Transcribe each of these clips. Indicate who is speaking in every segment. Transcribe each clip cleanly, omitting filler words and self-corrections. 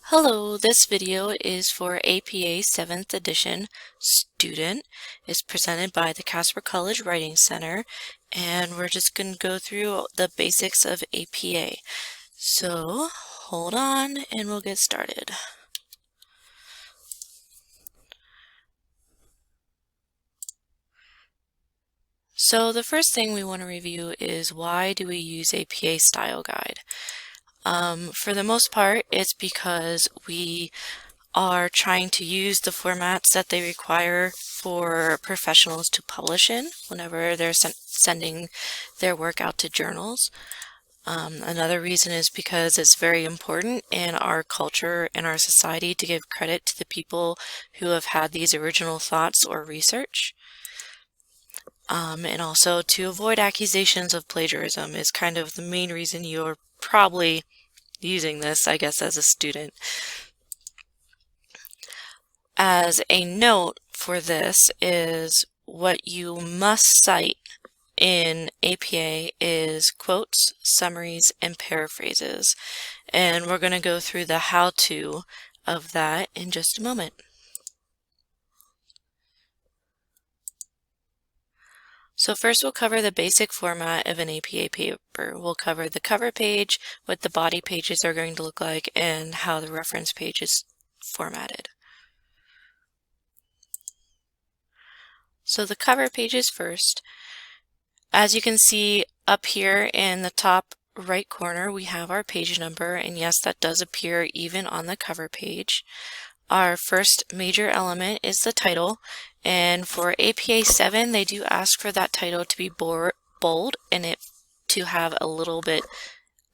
Speaker 1: Hello, this video is for APA 7th edition student. It's presented by the Casper College Writing Center, and we're just going to go through the basics of APA. So hold on and we'll get started. So the first thing we want to review is why do we use APA Style Guide? For the most part, it's because we are trying to use the formats that they require for professionals to publish in whenever they're sending their work out to journals. Another reason is because it's very important in our culture and our society to give credit to the people who have had these original thoughts or research. And also to avoid accusations of plagiarism is kind of the main reason you're probably using this, I guess, as a student. As a note for this is what you must cite in APA is quotes, summaries, and paraphrases. And we're going to go through the how-to of that in just a moment. So first we'll cover the basic format of an APA paper. We'll cover the cover page, what the body pages are going to look like, and how the reference page is formatted. So the cover pages first. As you can see up here in the top right corner, we have our page number, and yes, that does appear even on the cover page. Our first major element is the title, and for APA 7, they do ask for that title to be bold and it to have a little bit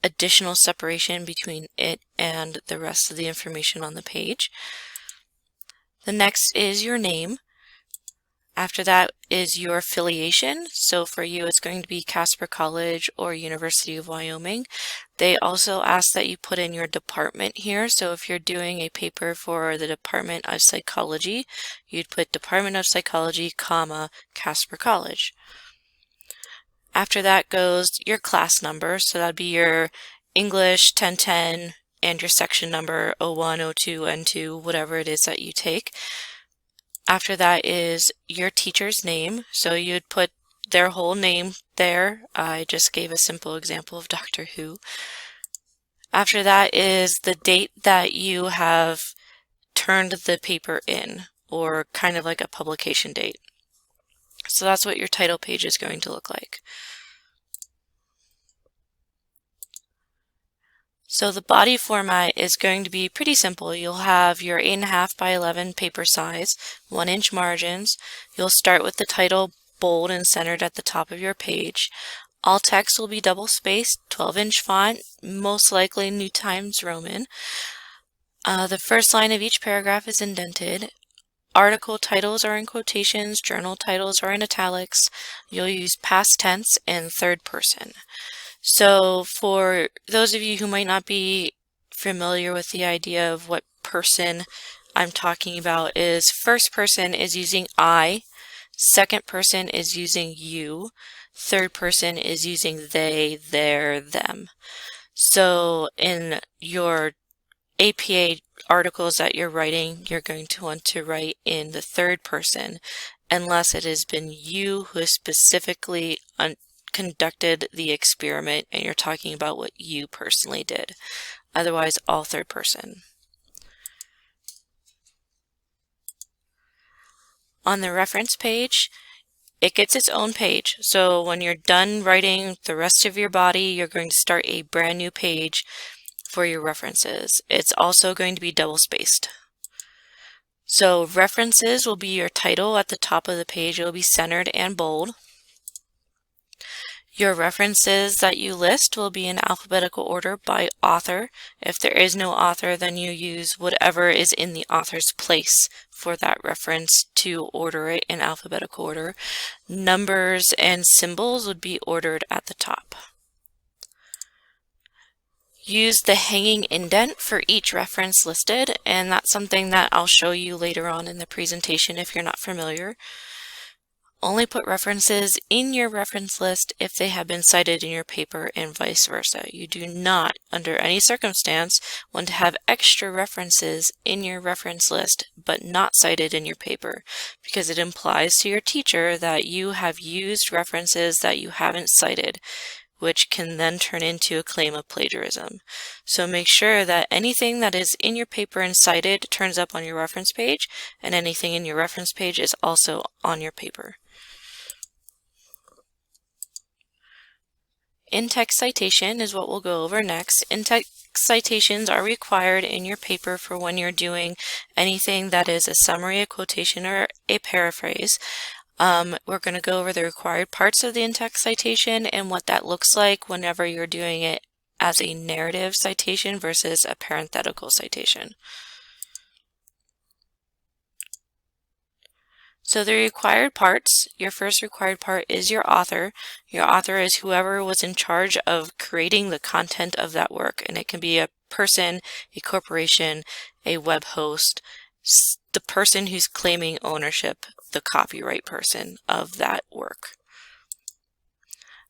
Speaker 1: additional separation between it and the rest of the information on the page. The next is your name. After that is your affiliation. So for you, it's going to be Casper College or University of Wyoming. They also ask that you put in your department here. So if you're doing a paper for the Department of Psychology, you'd put Department of Psychology, comma, Casper College. After that goes your class number. So that'd be your English 1010 and your section number 01, 02, N2, whatever it is that you take. After that is your teacher's name, so you'd put their whole name there. I just gave a simple example of Doctor Who. After that is the date that you have turned the paper in, or kind of like a publication date. So that's what your title page is going to look like. So the body format is going to be pretty simple. You'll have your 8.5 by 11 paper size, 1-inch margins. You'll start with the title bold and centered at the top of your page. All text will be double-spaced, 12-inch font, most likely New Times Roman. The first line of each paragraph is indented. Article titles are in quotations, journal titles are in italics. You'll use past tense and third person. So for those of you who might not be familiar with the idea of what person I'm talking about is first person is using I, second person is using you, third person is using they, their, them. So in your APA articles that you're writing, you're going to want to write in the third person unless it has been you who has specifically conducted the experiment and you're talking about what you personally did. Otherwise, all third person. On the reference page, it gets its own page. So when you're done writing the rest of your body, you're going to start a brand new page for your references. It's also going to be double-spaced. So references will be your title at the top of the page. It will be centered and bold. Your references that you list will be in alphabetical order by author. If there is no author, then you use whatever is in the author's place for that reference to order it in alphabetical order. Numbers and symbols would be ordered at the top. Use the hanging indent for each reference listed, and that's something that I'll show you later on in the presentation if you're not familiar. Only put references in your reference list if they have been cited in your paper and vice versa. You do not, under any circumstance, want to have extra references in your reference list but not cited in your paper, because it implies to your teacher that you have used references that you haven't cited, which can then turn into a claim of plagiarism. So make sure that anything that is in your paper and cited turns up on your reference page, and anything in your reference page is also on your paper. In-text citation is what we'll go over next. In-text citations are required in your paper for when you're doing anything that is a summary, a quotation, or a paraphrase. We're going to go over the required parts of the in-text citation and what that looks like whenever you're doing it as a narrative citation versus a parenthetical citation. So the required parts, your first required part is your author. Your author is whoever was in charge of creating the content of that work, and it can be a person, a corporation, a web host, the person who's claiming ownership, the copyright person of that work.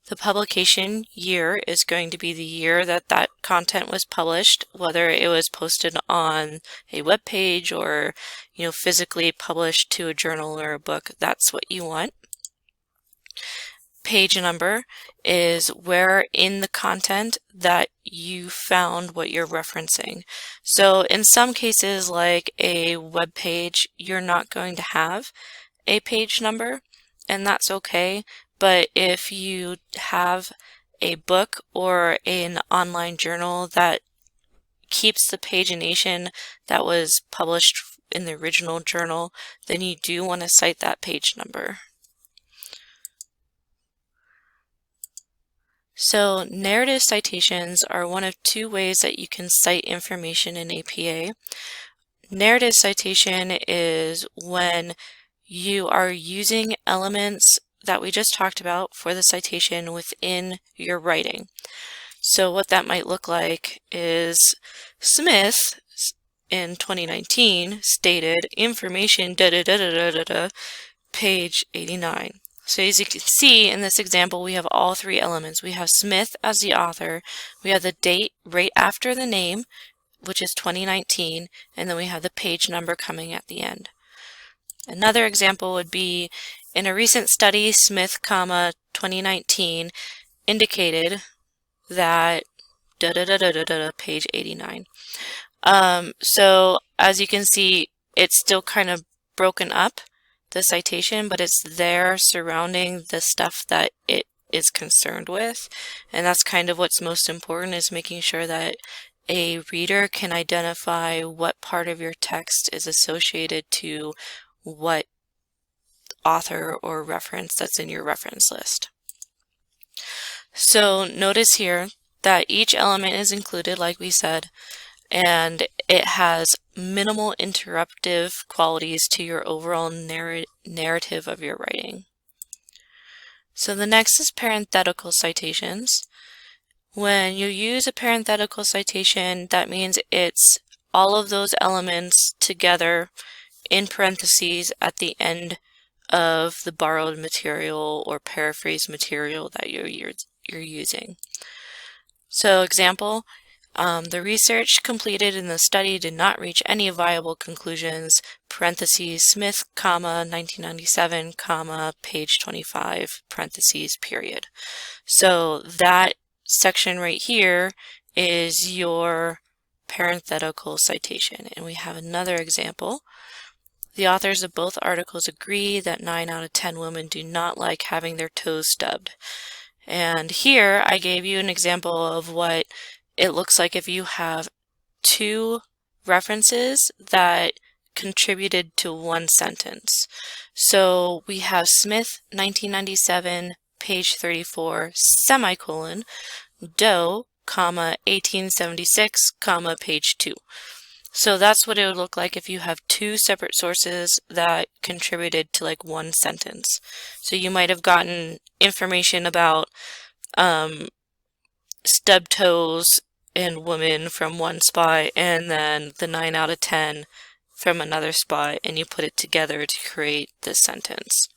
Speaker 1: The publication year is going to be the year that that content was published, whether it was posted on a web page or, physically published to a journal or a book. That's what you want. Page number is where in the content that you found what you're referencing. So in some cases, like a web page, you're not going to have a page number, and that's okay. But if you have a book or an online journal that keeps the pagination that was published in the original journal, then you do want to cite that page number. So narrative citations are one of two ways that you can cite information in APA. Narrative citation is when you are using elements that we just talked about for the citation within your writing. So what that might look like is Smith in 2019 stated information page 89. So as you can see in this example, we have all three elements. We have Smith as the author, we have the date right after the name, which is 2019, and then we have the page number coming at the end. Another example would be, in a recent study, Smith, 2019 indicated that page 89. So as you can see, it's still kind of broken up, the citation, but it's there surrounding the stuff that it is concerned with. And that's kind of what's most important, is making sure that a reader can identify what part of your text is associated to what author or reference that's in your reference list. So notice here that each element is included, like we said, and it has minimal interruptive qualities to your overall narrative of your writing. So the next is parenthetical citations. When you use a parenthetical citation, that means it's all of those elements together in parentheses at the end of the borrowed material or paraphrased material that you're using. So example, the research completed in the study did not reach any viable conclusions, parentheses, Smith, 1997, page 25, parentheses, period. So that section right here is your parenthetical citation. And we have another example. The authors of both articles agree that 9 out of 10 women do not like having their toes stubbed. And here I gave you an example of what it looks like if you have two references that contributed to one sentence. So we have Smith, 1997, page 34, semicolon, Doe, 1876, page 2. So that's what it would look like if you have two separate sources that contributed to like one sentence. So you might have gotten information about stub toes and women from one spot, and then the 9 out of 10 from another spot, and you put it together to create this sentence.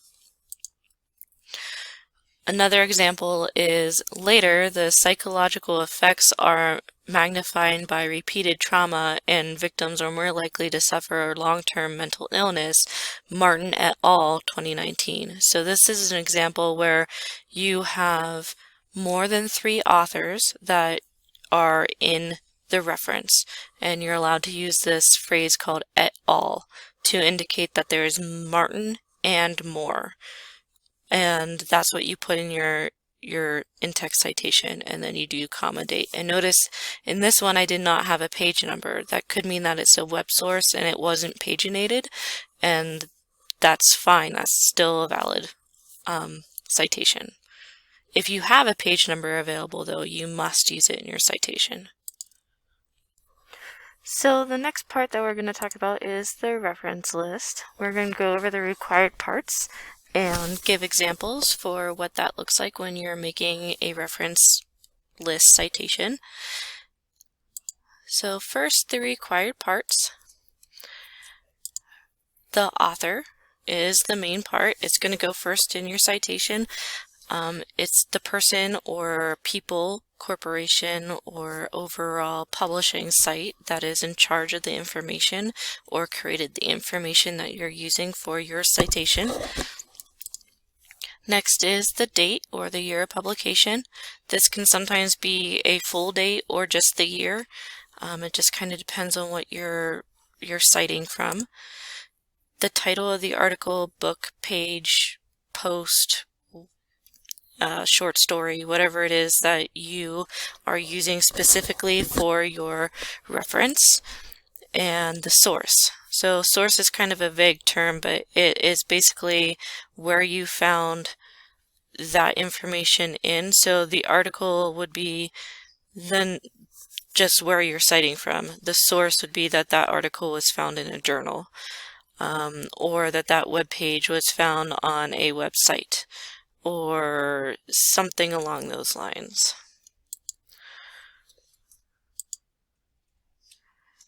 Speaker 1: Another example is later, the psychological effects are magnified by repeated trauma and victims are more likely to suffer long-term mental illness, Martin et al., 2019. So this is an example where you have more than 3 authors that are in the reference, and you're allowed to use this phrase called et al. To indicate that there is Martin and more. And that's what you put in your in-text citation, and then you do comma date. And notice in this one I did not have a page number. That could mean that it's a web source and it wasn't paginated, and that's fine. That's still a valid citation. If you have a page number available though, you must use it in your citation. So the next part that we're going to talk about is the reference list. We're going to go over the required parts and give examples for what that looks like when you're making a reference list citation. So first, the required parts. The author is the main part. It's going to go first in your citation. It's the person or people, corporation, or overall publishing site that is in charge of the information or created the information that you're using for your citation. Next is the date or the year of publication. This can sometimes be a full date or just the year. It just kind of depends on what you're citing from. The title of the article, book, page, post, short story, whatever it is that you are using specifically for your reference, and the source. So source is kind of a vague term, but it is basically where you found that information in. So the article would be then just where you're citing from. The source would be that that article was found in a journal, or that web page was found on a website, or something along those lines.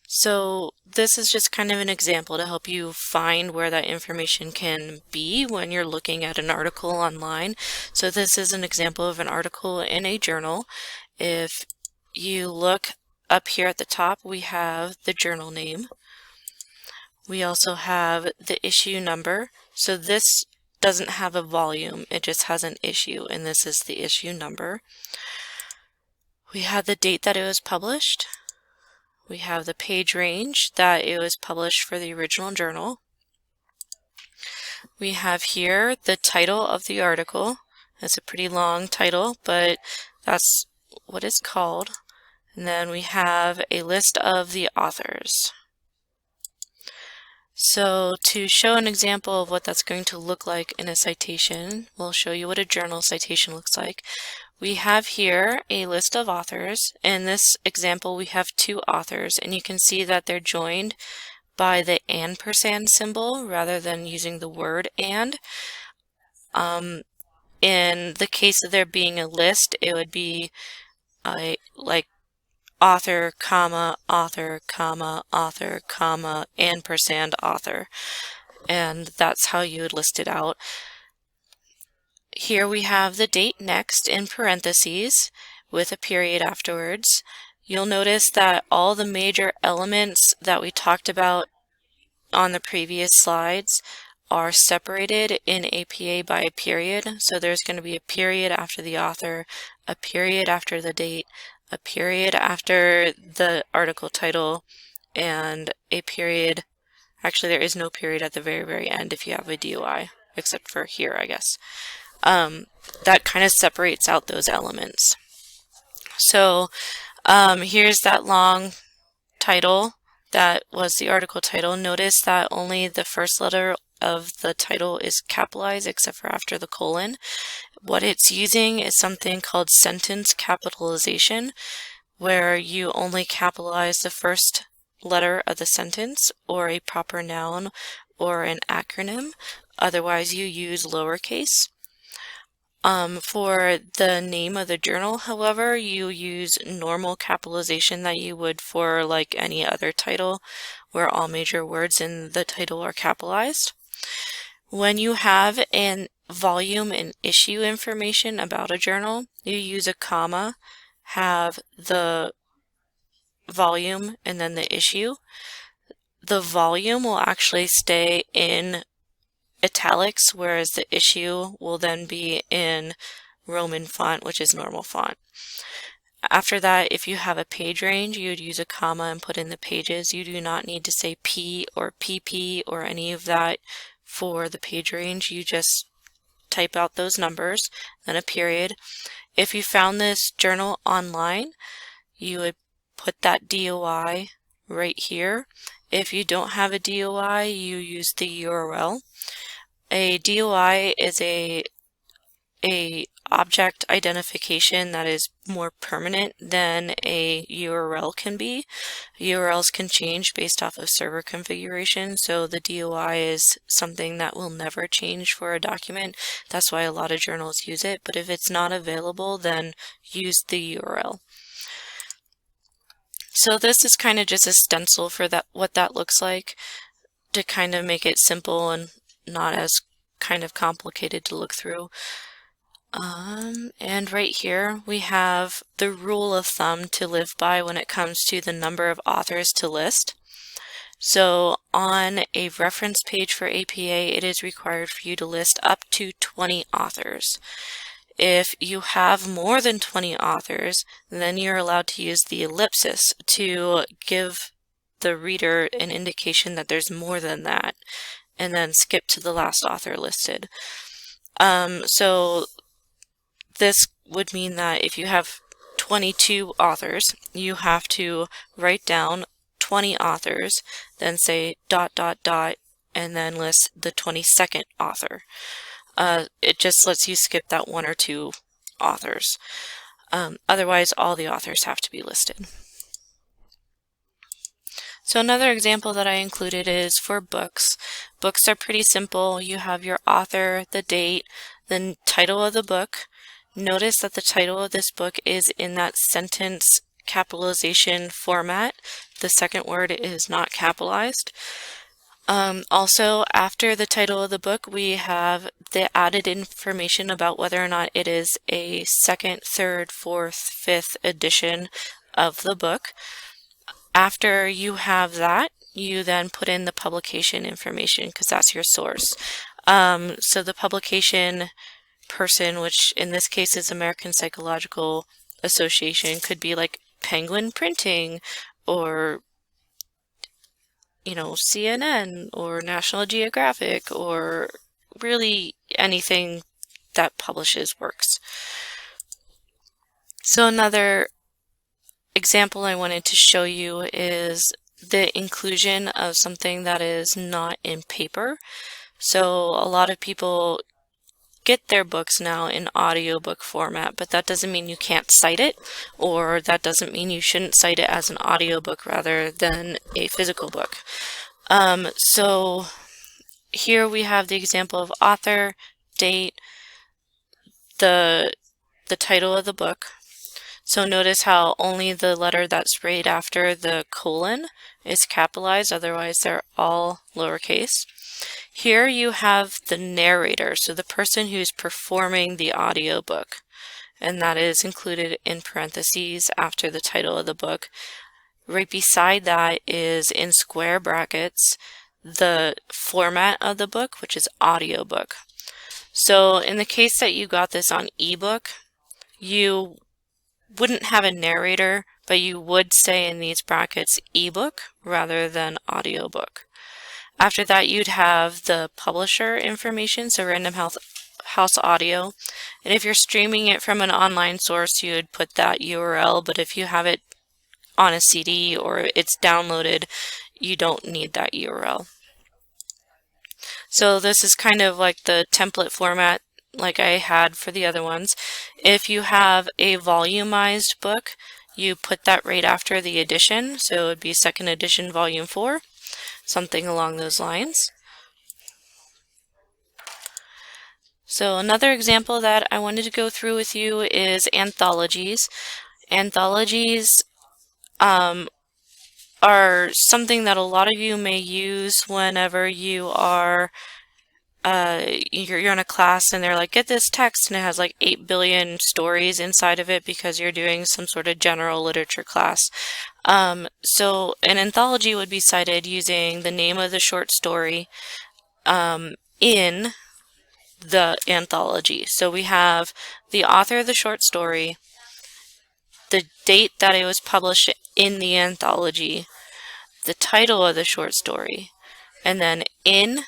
Speaker 1: So this is just kind of an example to help you find where that information can be when you're looking at an article online. So this is an example of an article in a journal. If you look up here at the top, we have the journal name. We also have the issue number. So this doesn't have a volume, it just has an issue, and this is the issue number. We have the date that it was published. We have the page range that it was published for the original journal. We have here the title of the article. It's a pretty long title, but that's what it's called. And then we have a list of the authors. So to show an example of what that's going to look like in a citation, we'll show you what a journal citation looks like. We have here a list of authors. In this example, we have 2 authors, and you can see that they're joined by the ampersand symbol rather than using the word and. In the case of there being a list, it would be like author, comma, author, comma, author, comma, ampersand author. And that's how you would list it out. Here we have the date next in parentheses with a period afterwards. You'll notice that all the major elements that we talked about on the previous slides are separated in APA by a period. So there's going to be a period after the author, a period after the date, a period after the article title, and a period. Actually, there is no period at the very, very end if you have a DOI, except for here, I guess. That kind of separates out those elements. So here's that long title that was the article title. Notice that only the first letter of the title is capitalized except for after the colon. What it's using is something called sentence capitalization, where you only capitalize the first letter of the sentence or a proper noun or an acronym. Otherwise, you use lowercase. For the name of the journal, however, you use normal capitalization that you would for like any other title, where all major words in the title are capitalized. When you have an volume and issue information about a journal, you use a comma, have the volume and then the issue. The volume will actually stay in italics, whereas the issue will then be in Roman font, which is normal font. After that, if you have a page range, you would use a comma and put in the pages. You do not need to say P or PP or any of that for the page range. You just type out those numbers, then a period. If you found this journal online, you would put that DOI right here. If you don't have a DOI, you use the URL. A DOI is a object identification that is more permanent than a URL can be. URLs can change based off of server configuration, so the DOI is something that will never change for a document. That's why a lot of journals use it, but if it's not available, then use the URL. So this is kind of just a stencil for that, what that looks like, to kind of make it simple and not as kind of complicated to look through. And right here we have the rule of thumb to live by when it comes to the number of authors to list. So on a reference page for APA, it is required for you to list up to 20 authors. If you have more than 20 authors, then you're allowed to use the ellipsis to give the reader an indication that there's more than that, and then skip to the last author listed. So this would mean that if you have 22 authors, you have to write down 20 authors, then say ... and then list the 22nd author. It just lets you skip that one or two authors. Otherwise, all the authors have to be listed. So another example that I included is for books. Books are pretty simple. You have your author, the date, the title of the book. Notice that the title of this book is in that sentence capitalization format. The second word is not capitalized. Also, after the title of the book, we have the added information about whether or not it is a second, third, fourth, fifth edition of the book. After you have that, you then put in the publication information because that's your source. So the publication person, which in this case is American Psychological Association, could be like Penguin Printing or CNN or National Geographic or really anything that publishes works. So another example I wanted to show you is the inclusion of something that is not in paper. So a lot of people get their books now in audiobook format, but that doesn't mean you can't cite it, or that doesn't mean you shouldn't cite it as an audiobook rather than a physical book. So here we have the example of author, date, the title of the book. So notice how only the letter that's right after the colon is capitalized, otherwise they're all lowercase. Here you have the narrator, so the person who's performing the audiobook, and that is included in parentheses after the title of the book. Right beside that is in square brackets the format of the book, which is audiobook. So in the case that you got this on ebook, you wouldn't have a narrator, but you would say in these brackets ebook rather than audiobook. After that, you'd have the publisher information, so Random House Audio. And if you're streaming it from an online source, you would put that URL, but if you have it on a CD or it's downloaded, you don't need that URL. So this is kind of like the template format like I had for the other ones. If you have a volumized book, you put that right after the edition, so it would be second edition volume 4. Something along those lines. So another example that I wanted to go through with you is anthologies. Anthologies are something that a lot of you may use whenever you are you're in a class and they're like, get this text, and it has like 8 billion stories inside of it because you're doing some sort of general literature class. So an anthology would be cited using the name of the short story in the anthology. So we have the author of the short story, the date that it was published in the anthology, the title of the short story, and then in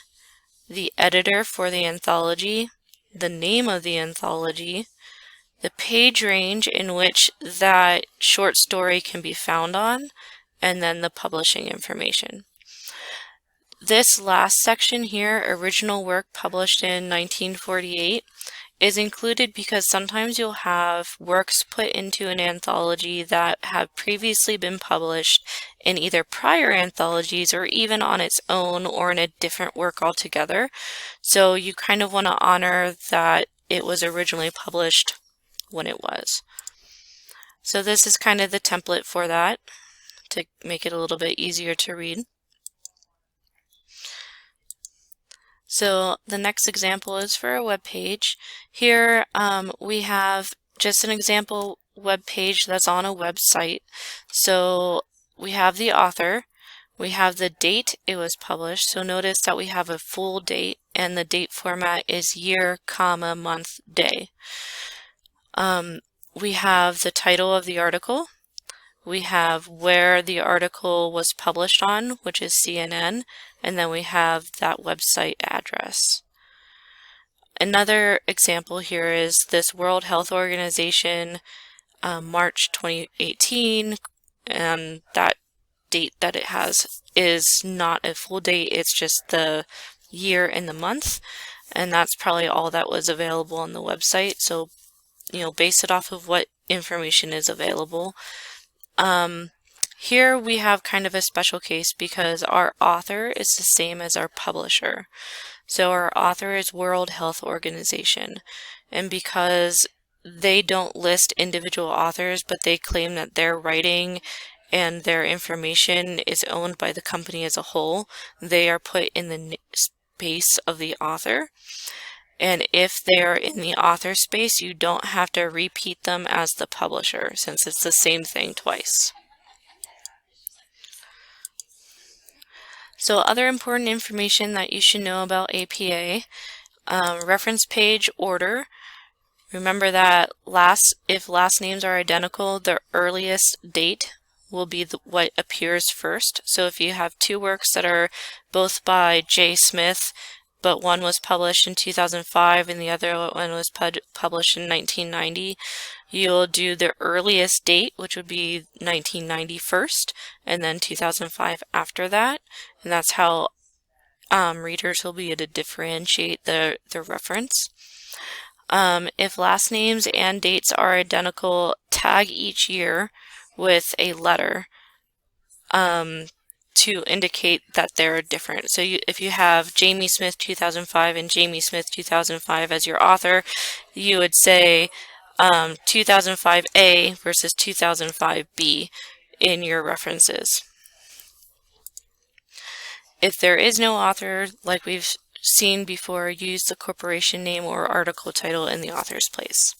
Speaker 1: the editor for the anthology, the name of the anthology, the page range in which that short story can be found on, and then the publishing information. This last section here, original work published in 1948, is included because sometimes you'll have works put into an anthology that have previously been published in either prior anthologies or even on its own or in a different work altogether. So you kind of want to honor that it was originally published when it was. So this is kind of the template for that to make it a little bit easier to read. So the next example is for a web page. Here we have just an example web page that's on a website. So we have the author, we have the date it was published. So notice that we have a full date and the date format is year, comma, month, day. We have the title of the article. We have where the article was published on, which is CNN, and then we have that website address. Another example here is this World Health Organization, March 2018, and that date that it has is not a full date, it's just the year and the month, and that's probably all that was available on the website. So, base it off of what information is available. Here we have kind of a special case because our author is the same as our publisher. So our author is World Health Organization, and because they don't list individual authors, but they claim that their writing and their information is owned by the company as a whole, they are put in the space of the author. And if they're in the author space, you don't have to repeat them as the publisher since it's the same thing twice. So other important information that you should know about APA, reference page order. Remember that if last names are identical, the earliest date will be what appears first. So if you have two works that are both by J. Smith, but one was published in 2005 and the other one was published in 1990, you'll do the earliest date, which would be 1990 first, and then 2005 after that. And that's how readers will be able to differentiate the reference. If last names and dates are identical, tag each year with a letter to indicate that they're different. So if you have Jamie Smith 2005 and Jamie Smith 2005 as your author, you would say 2005A versus 2005B in your references. If there is no author, like we've seen before, use the corporation name or article title in the author's place.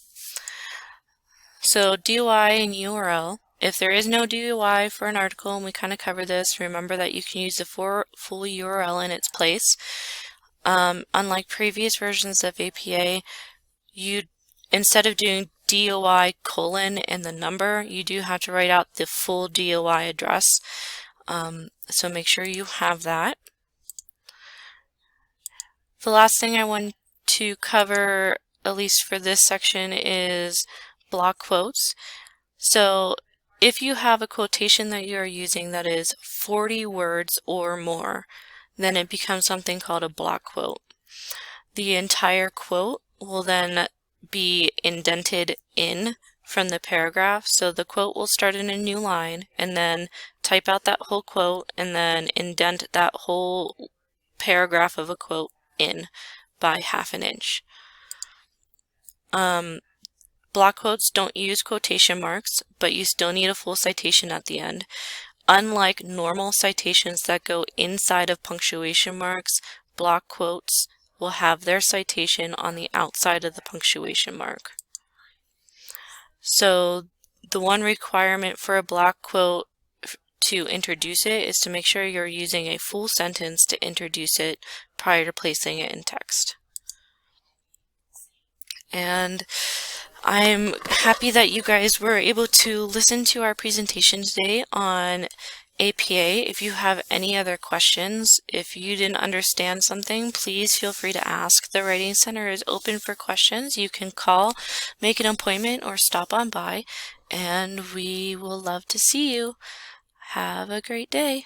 Speaker 1: So DOI and URL. If there is no DOI for an article, and we kind of covered this, remember that you can use the full URL in its place. Unlike previous versions of APA, instead of doing DOI colon and the number, you do have to write out the full DOI address. So make sure you have that. The last thing I want to cover, at least for this section, is block quotes. So if you have a quotation that you are using that is 40 words or more, then it becomes something called a block quote. The entire quote will then be indented in from the paragraph. So the quote will start in a new line and then type out that whole quote and then indent that whole paragraph of a quote in by ½ inch. Block quotes don't use quotation marks, but you still need a full citation at the end. Unlike normal citations that go inside of punctuation marks, block quotes will have their citation on the outside of the punctuation mark. So the one requirement for a block quote to introduce it is to make sure you're using a full sentence to introduce it prior to placing it in text. And I'm happy that you guys were able to listen to our presentation today on APA. If you have any other questions, if you didn't understand something, please feel free to ask. The Writing Center is open for questions. You can call, make an appointment, or stop on by, and we will love to see you. Have a great day.